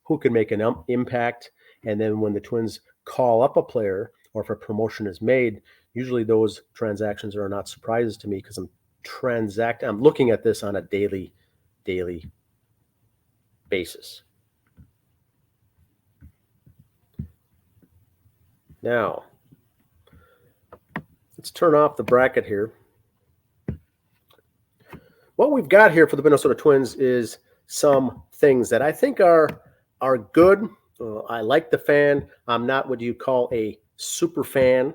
who can make an impact. And then when the Twins call up a player or if a promotion is made, usually those transactions are not surprises to me because I'm looking at this on a daily basis. Now, let's turn off the bracket here. What we've got here for the Minnesota Twins is some things that I think are good. I like the fan. I'm not what you call a super fan.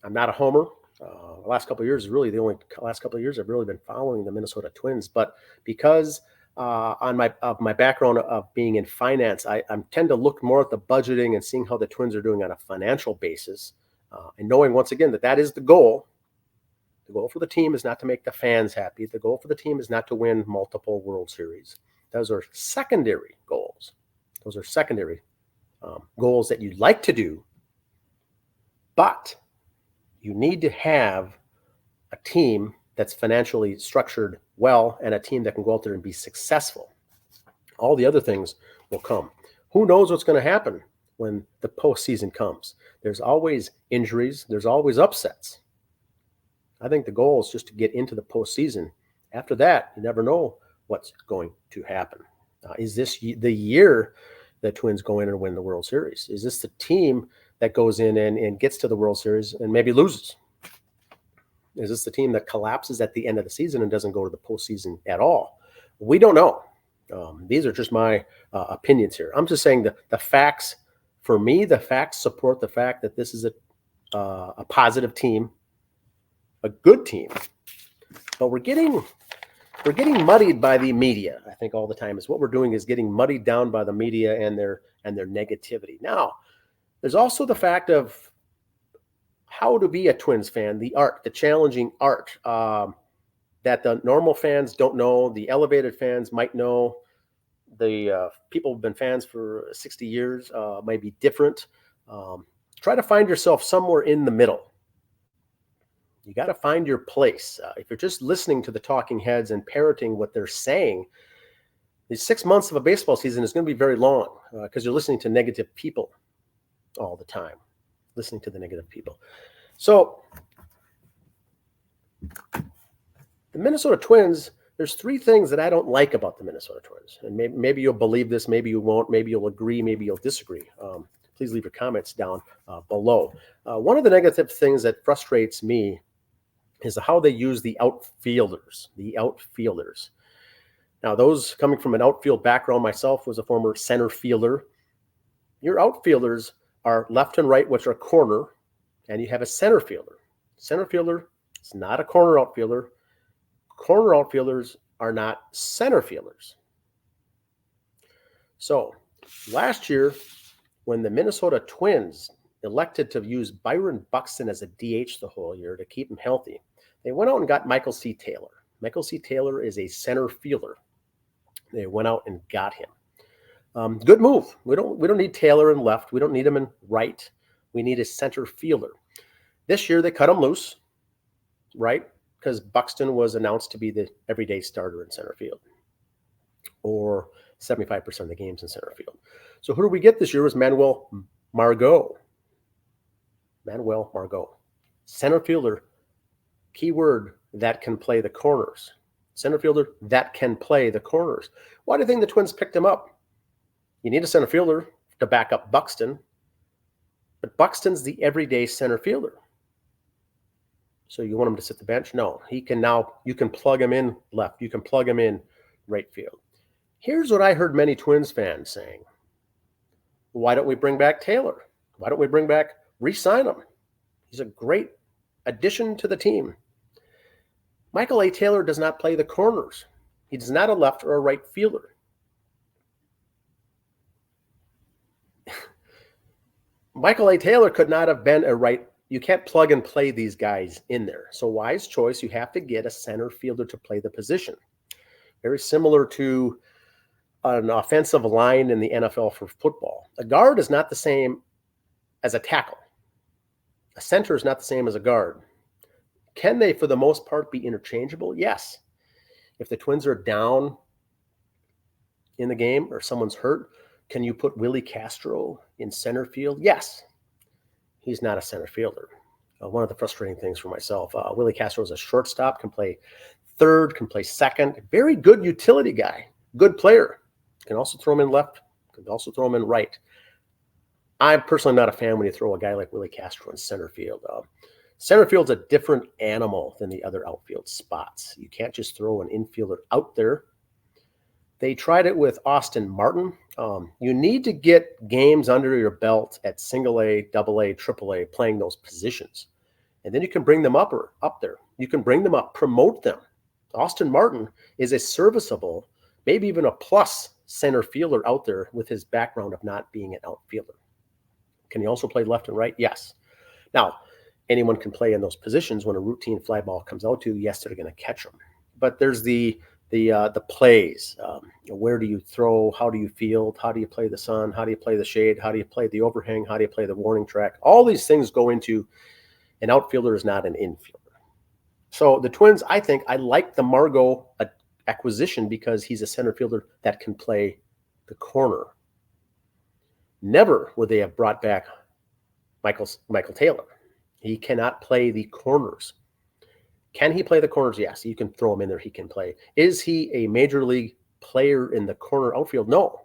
I'm not a homer. The last couple of years is really the only last couple of years I've really been following the Minnesota Twins. But because of my background of being in finance, I tend to look more at the budgeting and seeing how the Twins are doing on a financial basis, and knowing once again that is the goal. The goal for the team is not to make the fans happy. The goal for the team is not to win multiple World Series. Those are secondary goals. Those are secondary goals that you'd like to do, but you need to have a team that's financially structured well and a team that can go out there and be successful. All the other things will come. Who knows what's going to happen when the postseason comes? There's always injuries. There's always upsets. I think the goal is just to get into the postseason. After that, you never know what's going to happen. Is this the year the Twins go in and win the World Series? Is this the team that goes in and gets to the World Series and maybe loses? Is this the team that collapses at the end of the season and doesn't go to the postseason at all? We don't know. These are just my opinions here. I'm just saying the facts, for me, the facts support the fact that this is a positive team, a good team. But we're getting muddied by the media. I think all the time is what we're doing is getting muddied down by the media and their negativity. Now, there's also the fact of how to be a Twins fan, the art, the challenging art that the normal fans don't know, the elevated fans might know, the people who've been fans for 60 years might be different. Try to find yourself somewhere in the middle. You got to find your place. If you're just listening to the talking heads and parroting what they're saying, these 6 months of a baseball season is going to be very long because you're listening to negative people all the time, listening to the negative people. So the Minnesota Twins, there's 3 things that I don't like about the Minnesota Twins. And maybe you'll believe this, maybe you won't, maybe you'll agree, maybe you'll disagree. Please leave your comments down below. One of the negative things that frustrates me is how they use the outfielders. Now, those coming from an outfield background, myself was a former center fielder. Your outfielders are left and right, which are corner, and you have a center fielder. Center fielder is not a corner outfielder. Corner outfielders are not center fielders. So last year, when the Minnesota Twins elected to use Byron Buxton as a DH the whole year to keep him healthy, they went out and got Michael C. Taylor. Michael C. Taylor is a center fielder. They went out and got him. Good move. We don't need Taylor in left. We don't need him in right. We need a center fielder. This year they cut him loose, right? Because Buxton was announced to be the everyday starter in center field, or 75% of the games in center field. So who do we get this year was Manuel Margot. Manuel Margot. Center fielder, keyword, that can play the corners. Center fielder that can play the corners. Why do you think the Twins picked him up? You need a center fielder to back up Buxton, but Buxton's the everyday center fielder. So you want him to sit the bench? No, he can now, you can plug him in left. You can plug him in right field. Here's what I heard many Twins fans saying. Why don't we bring back Taylor? Why don't we re-sign him? He's a great addition to the team. Michael A. Taylor does not play the corners. He is not a left or a right fielder. Michael A. Taylor could not have been a right. You can't plug and play these guys in there. So wise choice, you have to get a center fielder to play the position. Very similar to an offensive line in the NFL for football. A guard is not the same as a tackle. A center is not the same as a guard. Can they, for the most part, be interchangeable? Yes. If the Twins are down in the game or someone's hurt, can you put Willie Castro in center field? Yes. He's not a center fielder. One of the frustrating things for myself, Willie Castro is a shortstop, can play third, can play second. Very good utility guy, good player. Can also throw him in left, can also throw him in right. I'm personally not a fan when you throw a guy like Willie Castro in center field. Center field's a different animal than the other outfield spots. You can't just throw an infielder out there. They tried it with Austin Martin. You need to get games under your belt at single A, double A, triple A, playing those positions. And then you can bring them up there. You can bring them up, promote them. Austin Martin is a serviceable, maybe even a plus center fielder out there with his background of not being an outfielder. Can he also play left and right? Yes. Now, anyone can play in those positions. When a routine fly ball comes out to you, yes, they're going to catch them. But there's the plays. Where do you throw? How do you field? How do you play the sun? How do you play the shade? How do you play the overhang? How do you play the warning track? All these things go into an outfielder is not an infielder. So the Twins, I think, I like the Margot acquisition because he's a center fielder that can play the corner. Never would they have brought back Michael Taylor. He cannot play the corners. Can he play the corners? Yes, you can throw him in there. He can play. Is he a major league player in the corner outfield? No.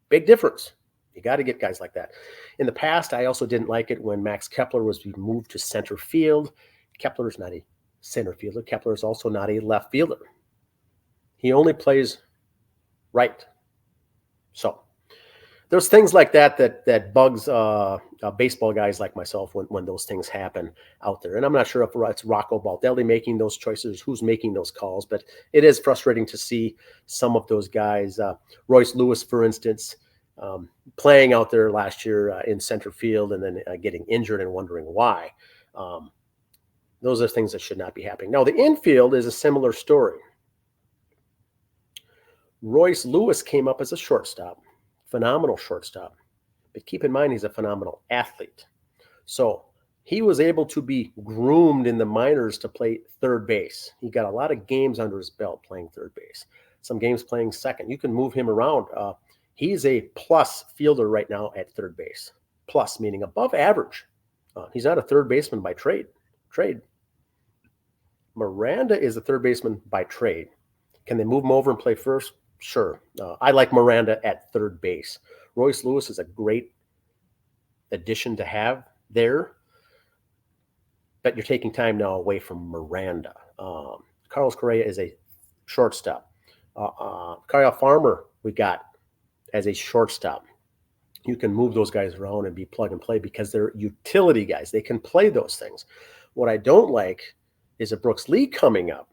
Big difference. You got to get guys like that. In the past, I also didn't like it when Max Kepler was moved to center field. Kepler is not a center fielder. Kepler is also not a left fielder. He only plays right. So there's things like that bugs baseball guys like myself when those things happen out there. And I'm not sure if it's Rocco Baldelli making those choices, who's making those calls, but it is frustrating to see some of those guys. Royce Lewis, for instance, playing out there last year in center field and then getting injured and wondering why. Those are things that should not be happening. Now, the infield is a similar story. Royce Lewis came up as a shortstop, phenomenal shortstop. But keep in mind, he's a phenomenal athlete. So he was able to be groomed in the minors to play third base. He got a lot of games under his belt playing third base, some games playing second. You can move him around. He's a plus fielder right now at third base. Plus, meaning above average. He's not a third baseman by trade. Miranda is a third baseman by trade. Can they move him over and play first? Sure. I like Miranda at third base. Royce Lewis is a great addition to have there, but you're taking time now away from Miranda. Carlos Correa is a shortstop. Kyle Farmer we got as a shortstop. You can move those guys around and be plug and play because they're utility guys. They can play those things. What I don't like is a Brooks Lee coming up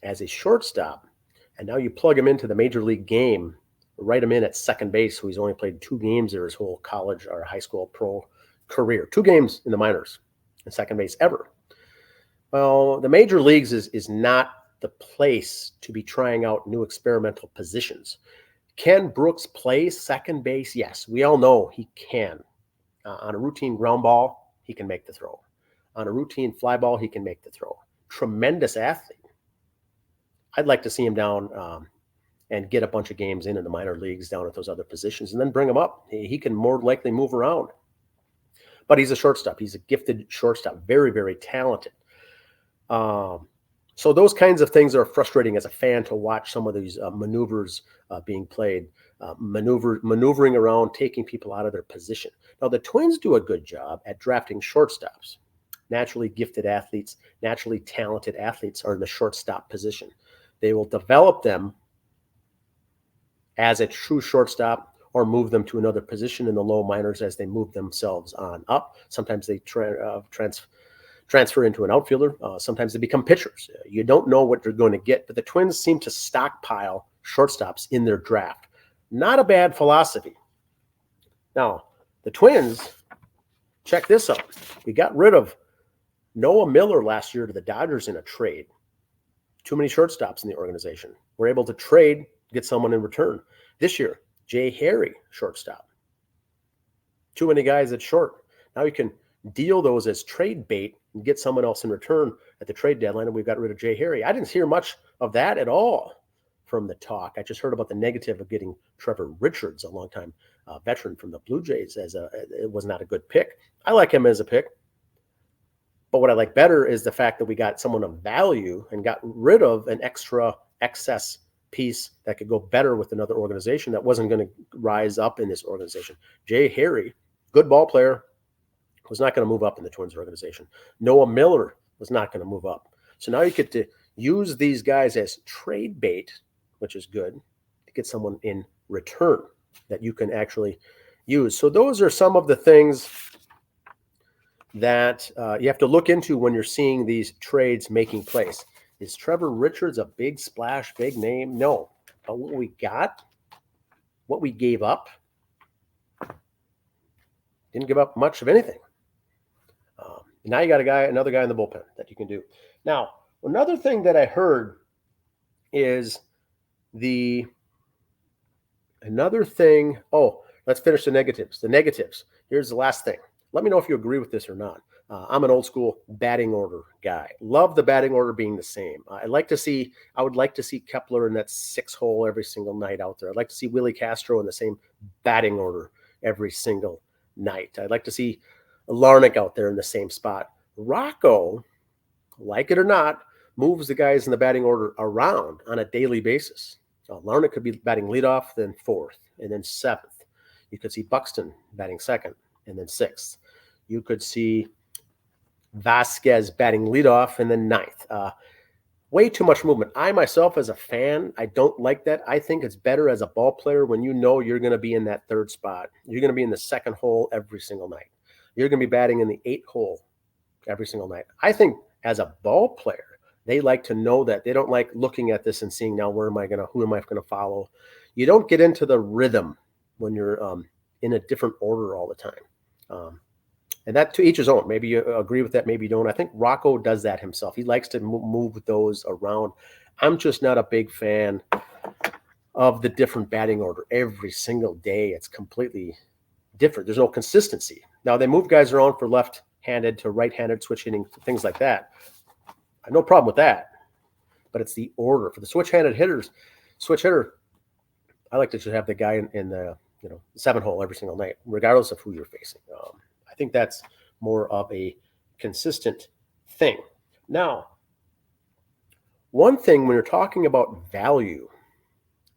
as a shortstop, and now you plug him into the major league game, write him in at second base, who he's only played 2 games there his whole college or high school pro career. 2 games in the minors in second base ever. Well, the major leagues is not the place to be trying out new experimental positions. Can Brooks play second base? Yes, we all know he can. On a routine ground ball, he can make the throw. On a routine fly ball, he can make the throw. Tremendous athlete. I'd like to see him down and get a bunch of games in the minor leagues down at those other positions and then bring him up. He can more likely move around. But he's a shortstop. He's a gifted shortstop. Very, very talented. So those kinds of things are frustrating as a fan to watch some of these maneuvers being played, maneuvering around, taking people out of their position. Now, the Twins do a good job at drafting shortstops. Naturally gifted athletes, naturally talented athletes are in the shortstop position. They will develop them as a true shortstop or move them to another position in the low minors as they move themselves on up. Sometimes they transfer into an outfielder. Sometimes they become pitchers. You don't know what you're going to get, but the Twins seem to stockpile shortstops in their draft. Not a bad philosophy. Now, the Twins, check this out. We got rid of Noah Miller last year to the Dodgers in a trade. Too many shortstops in the organization. We're able to trade, get someone in return. This year, Jay Harry, shortstop. Too many guys at short. Now you can deal those as trade bait and get someone else in return at the trade deadline, and we've got rid of Jay Harry. I didn't hear much of that at all from the talk. I just heard about the negative of getting Trevor Richards, a longtime veteran from the Blue Jays, it was not a good pick. I like him as a pick. But what I like better is the fact that we got someone of value and got rid of an excess piece that could go better with another organization that wasn't going to rise up in this organization. Jay Harry, good ball player, was not going to move up in the Twins organization. Noah Miller was not going to move up. So now you get to use these guys as trade bait, which is good, to get someone in return that you can actually use. So those are some of the things that you have to look into when you're seeing these trades making place. Is Trevor Richards a big splash, big name? No. But what we got, what we gave up, didn't give up much of anything. And now you got another guy in the bullpen that you can do. Now, another thing that I heard is another thing. Oh, let's finish the negatives. The negatives. Here's the last thing. Let me know if you agree with this or not. I'm an old school batting order guy. Love the batting order being the same. I would like to see Kepler in that 6-hole every single night out there. I'd like to see Willie Castro in the same batting order every single night. I'd like to see Larnach out there in the same spot. Rocco, like it or not, moves the guys in the batting order around on a daily basis. Larnach could be batting leadoff, then fourth, and then seventh. You could see Buxton batting second, and then sixth. You could see Vasquez batting leadoff, and then ninth. Way too much movement. I myself, as a fan, I don't like that. I think it's better as a ball player when you know you're going to be in that third spot. You're going to be in the second hole every single night. You're going to be batting in the 8th hole every single night. I think as a ball player, they like to know that. They don't like looking at this and seeing, now who am I going to follow? You don't get into the rhythm when you're in a different order all the time. And that, to each his own. Maybe you agree with that, maybe you don't. I think Rocco does that himself. He likes to move those around. I'm just not a big fan of the different batting order every single day. It's completely different. There's no consistency. Now, they move guys around for left-handed to right-handed switch hitting, things like that. I have no problem with that. But it's the order. For the switch-handed switch hitter, I like to just have the guy in the 7th hole every single night, regardless of who you're facing. I think that's more of a consistent thing. Now, one thing when you're talking about value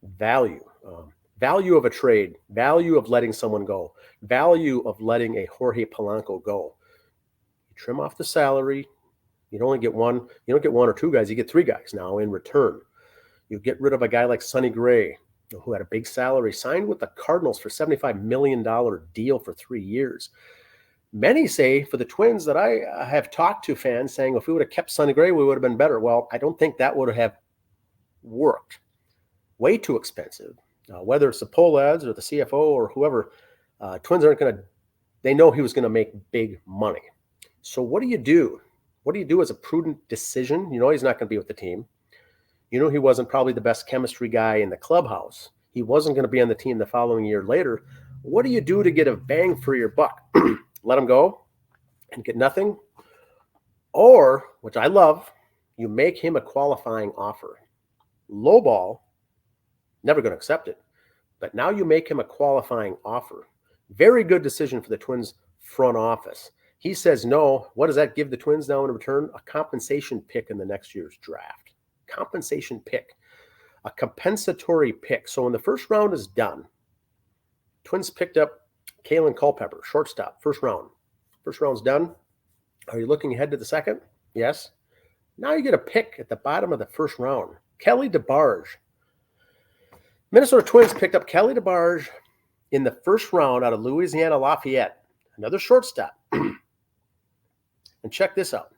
of a trade, value of letting someone go, value of letting a Jorge Polanco go. You trim off the salary. You don't get one or two guys. You get 3 guys now in return. You get rid of a guy like Sonny Gray, who had a big salary, signed with the Cardinals for $75 million deal for 3 years. Many say, for the Twins that I have talked to, fans saying, if we would have kept Sonny Gray, we would have been better. Well, I don't think that would have worked. Way too expensive. Whether it's the Pohlads or the CFO or whoever, Twins aren't going to, they know he was going to make big money. So what do you do? What do you do as a prudent decision? You know he's not going to be with the team. You know he wasn't probably the best chemistry guy in the clubhouse. He wasn't going to be on the team the following year later. What do you do to get a bang for your buck? Let him go and get nothing? Or, which I love, you make him a qualifying offer. Lowball, never going to accept it. But now you make him a qualifying offer. Very good decision for the Twins front office. He says no. What does that give the Twins now in return? A compensation pick in the next year's draft. Compensation pick. A compensatory pick. So when the first round is done, Twins picked up Kalen Culpepper, shortstop, first round. First round's done. Are you looking ahead to the second? Yes. Now you get a pick at the bottom of the first round. Kelly DeBarge. Minnesota Twins picked up Kelly DeBarge in the first round out of Louisiana Lafayette. Another shortstop. And check this out.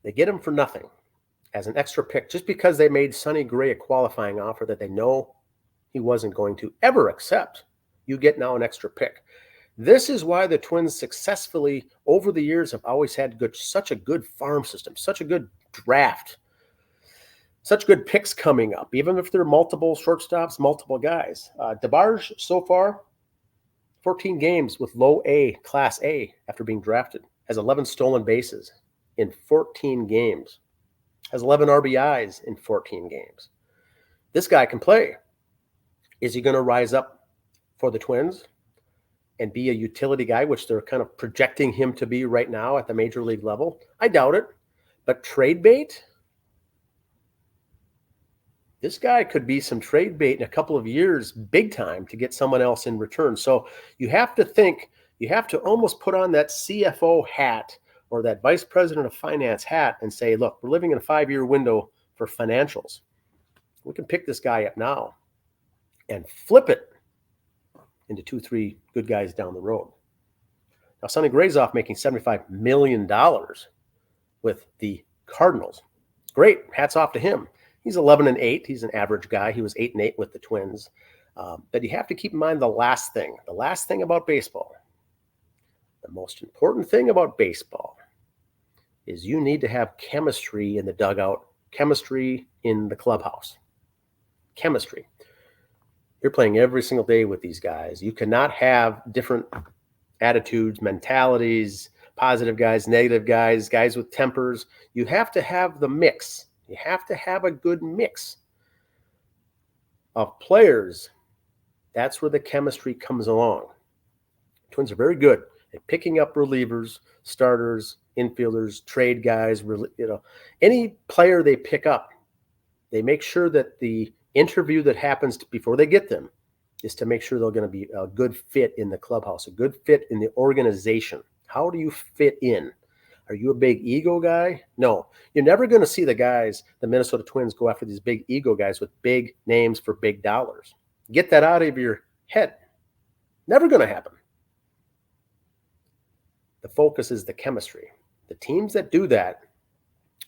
They get him for nothing as an extra pick just because they made Sonny Gray a qualifying offer that they know he wasn't going to ever accept. You get now an extra pick. This is why the Twins successfully, over the years, have always had such a good farm system, such a good draft, such good picks coming up, even if they're multiple shortstops, multiple guys. DeBarge, so far, 14 games with low A, Class A, after being drafted. Has 11 stolen bases in 14 games. Has 11 RBIs in 14 games. This guy can play. Is he going to rise up for the Twins and be a utility guy, which they're kind of projecting him to be right now at the major league level? I doubt it. But trade bait? This guy could be some trade bait in a couple of years, big time, to get someone else in return. So you have to think, you have to almost put on that CFO hat or that vice president of finance hat and say, look, we're living in a 5-year window for financials. We can pick this guy up now and flip it into 2-3 good guys down the road. Now, Sonny Gray's off making $75 million with the Cardinals. Great. Hats off to him. He's 11-8. He's an average guy. He was 8-8 with the Twins. But you have to keep in mind the last thing about baseball. The most important thing about baseball is you need to have chemistry in the dugout, chemistry in the clubhouse. Chemistry. You're playing every single day with these guys. You cannot have different attitudes, mentalities, positive guys, negative guys, guys with tempers. You have to have the mix. You have to have a good mix of players. That's where the chemistry comes along. Twins are very good at picking up relievers, starters, infielders, trade guys, any player they pick up, they make sure that the interview that happens before they get them is to make sure they're going to be a good fit in the clubhouse, a good fit in the organization. How do you fit in? Are you a big ego guy? No. You're never going to see the Minnesota Twins, go after these big ego guys with big names for big dollars. Get that out of your head. Never going to happen. The focus is the chemistry. The teams that do that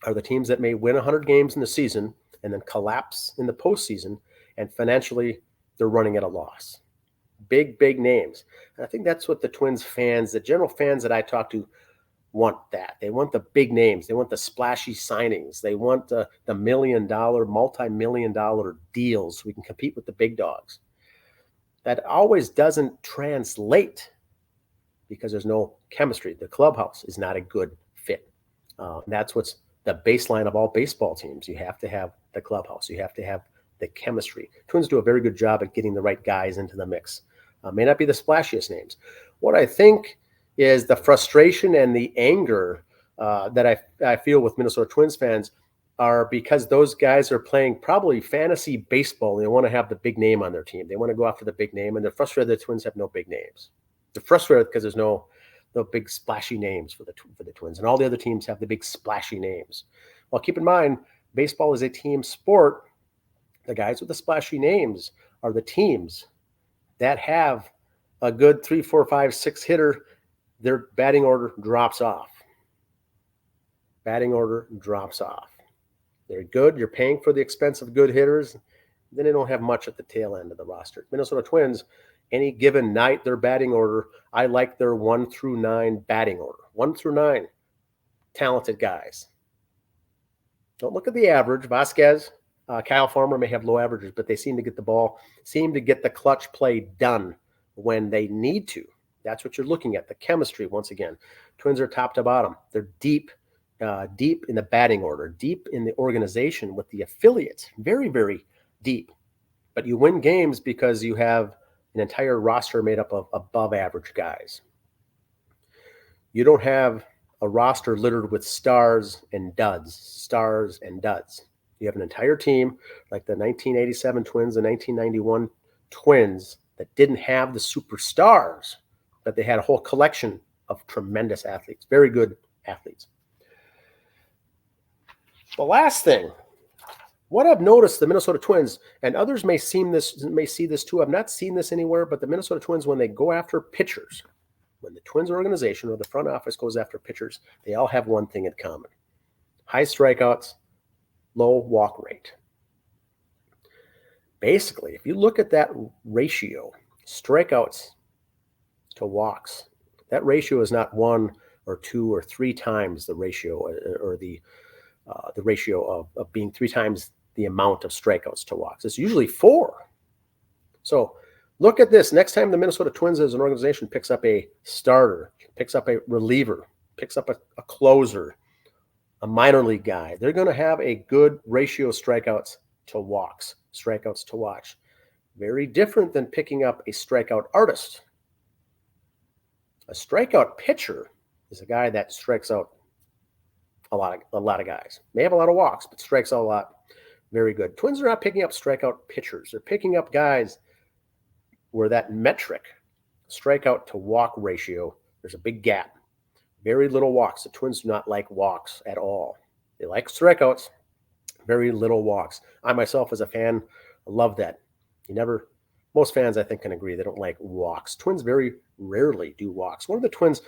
are the teams that may win 100 games in the season and then collapse in the postseason, and financially they're running at a loss. Big, big names. And I think that's what the Twins fans, the general fans that I talk to, want that. They want the big names. They want the splashy signings. They want the million-dollar, multi-million-dollar deals so we can compete with the big dogs. That always doesn't translate because there's no chemistry. The clubhouse is not a good fit. That's what's the baseline of all baseball teams. You have to have the clubhouse. You have to have the chemistry. Twins do a very good job at getting the right guys into the mix. May not be the splashiest names. What I think is the frustration and the anger that I feel with Minnesota Twins fans are because those guys are playing probably fantasy baseball. And they want to have the big name on their team. They want to go after the big name, and they're frustrated the Twins have no big names. They're frustrated because there's no big splashy names for the Twins, and all the other teams have the big splashy names. Well, keep in mind, baseball is a team sport. The guys with the splashy names are the teams that have a good 3, 4, 5, 6 hitter. Their batting order drops off. Batting order drops off. They're good. You're paying for the expense of good hitters. Then they don't have much at the tail end of the roster. Minnesota Twins, any given night, their batting order, I like their 1 through 9 batting order. 1 through 9, talented guys. Don't look at the average. Vasquez, Kyle Farmer may have low averages, but they seem to get the clutch play done when they need to. That's what you're looking at, the chemistry once again. Twins are top to bottom. They're deep in the batting order, deep in the organization with the affiliates, very, very deep. But you win games because you have an entire roster made up of above average guys. You don't have a roster littered with stars and duds. You have an entire team like the 1987 Twins, the 1991 Twins that didn't have the superstars, but they had a whole collection of tremendous athletes, very good athletes. The last thing, what I've noticed the Minnesota Twins, and others may see this too, I've not seen this anywhere, but the Minnesota Twins, when they go after pitchers, when the Twins organization or the front office goes after pitchers, they all have one thing in common. High strikeouts, low walk rate. Basically, if you look at that ratio, strikeouts to walks, that ratio is not 1 or 2 or 3 times the ratio, or the ratio of being 3 times the amount of strikeouts to walks. It's usually 4. So look at this. Next time the Minnesota Twins as an organization picks up a starter, picks up a reliever, picks up a closer, a minor league guy, they're going to have a good ratio of strikeouts to walks, strikeouts to watch. Very different than picking up a strikeout artist. A strikeout pitcher is a guy that strikes out a lot of guys. May have a lot of walks, but strikes out a lot. Very good. Twins are not picking up strikeout pitchers. They're picking up guys where that metric, strikeout to walk ratio, there's a big gap. Very little walks. The Twins do not like walks at all. They like strikeouts, very little walks. I myself, as a fan, love that. Most fans, I think, can agree they don't like walks. Twins very rarely do walks. One of the Twins'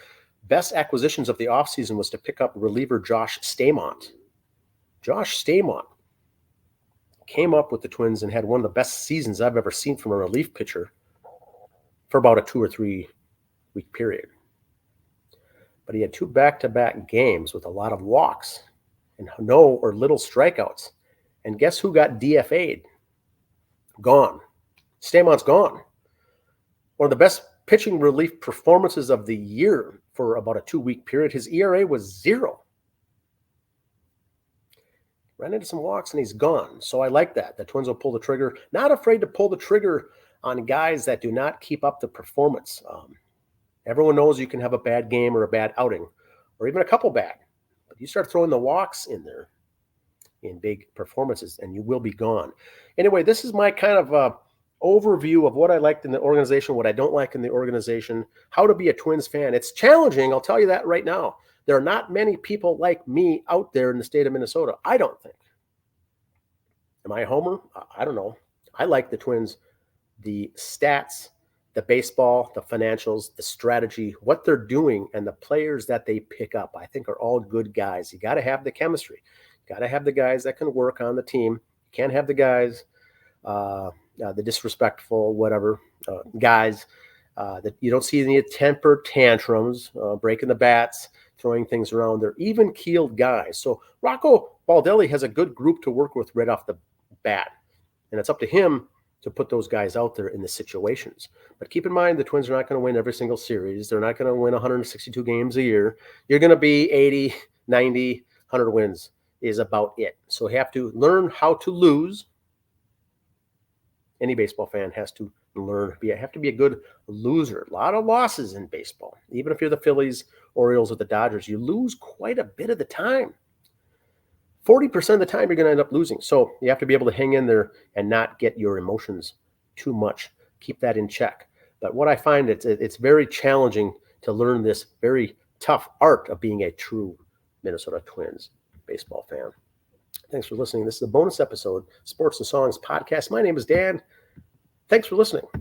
best acquisitions of the offseason was to pick up reliever Josh Staumont. Josh Staumont came up with the Twins and had one of the best seasons I've ever seen from a relief pitcher for about a 2 or 3 week period. but he had 2 back-to-back games with a lot of walks and no or little strikeouts. And guess who got DFA'd? Gone. Stamon's gone. One of the best pitching relief performances of the year for about a 2-week period. His ERA was 0. Ran into some walks and he's gone. So I like that. The Twins will pull the trigger. Not afraid to pull the trigger on guys that do not keep up the performance. Everyone knows you can have a bad game or a bad outing, or even a couple bad. But you start throwing the walks in there in big performances, and you will be gone. Anyway, this is my kind of overview of what I liked in the organization, what I don't like in the organization, how to be a Twins fan. It's challenging, I'll tell you that right now. There are not many people like me out there in the state of Minnesota, I don't think. Am I a homer? I don't know. I like the Twins, the stats, the baseball, the financials, the strategy, what they're doing, and the players that they pick up, I think are all good guys. You got to have the chemistry. You got to have the guys that can work on the team. You can't have the guys, the disrespectful, whatever, guys that you don't see any temper tantrums, breaking the bats, throwing things around. They're even-keeled guys. So Rocco Baldelli has a good group to work with right off the bat, and it's up to him to put those guys out there in the situations. But keep in mind, the Twins are not going to win every single series. They're not going to win 162 games a year. You're going to be 80, 90, 100 wins is about it. So you have to learn how to lose. Any baseball fan has to learn. Have to be a good loser. A lot of losses in baseball. Even if you're the Phillies, Orioles, or the Dodgers, you lose quite a bit of the time. 40% of the time, you're going to end up losing. So you have to be able to hang in there and not get your emotions too much. Keep that in check. But what I find, it's very challenging to learn this very tough art of being a true Minnesota Twins baseball fan. Thanks for listening. This is a bonus episode, Sports and Songs podcast. My name is Dan. Thanks for listening.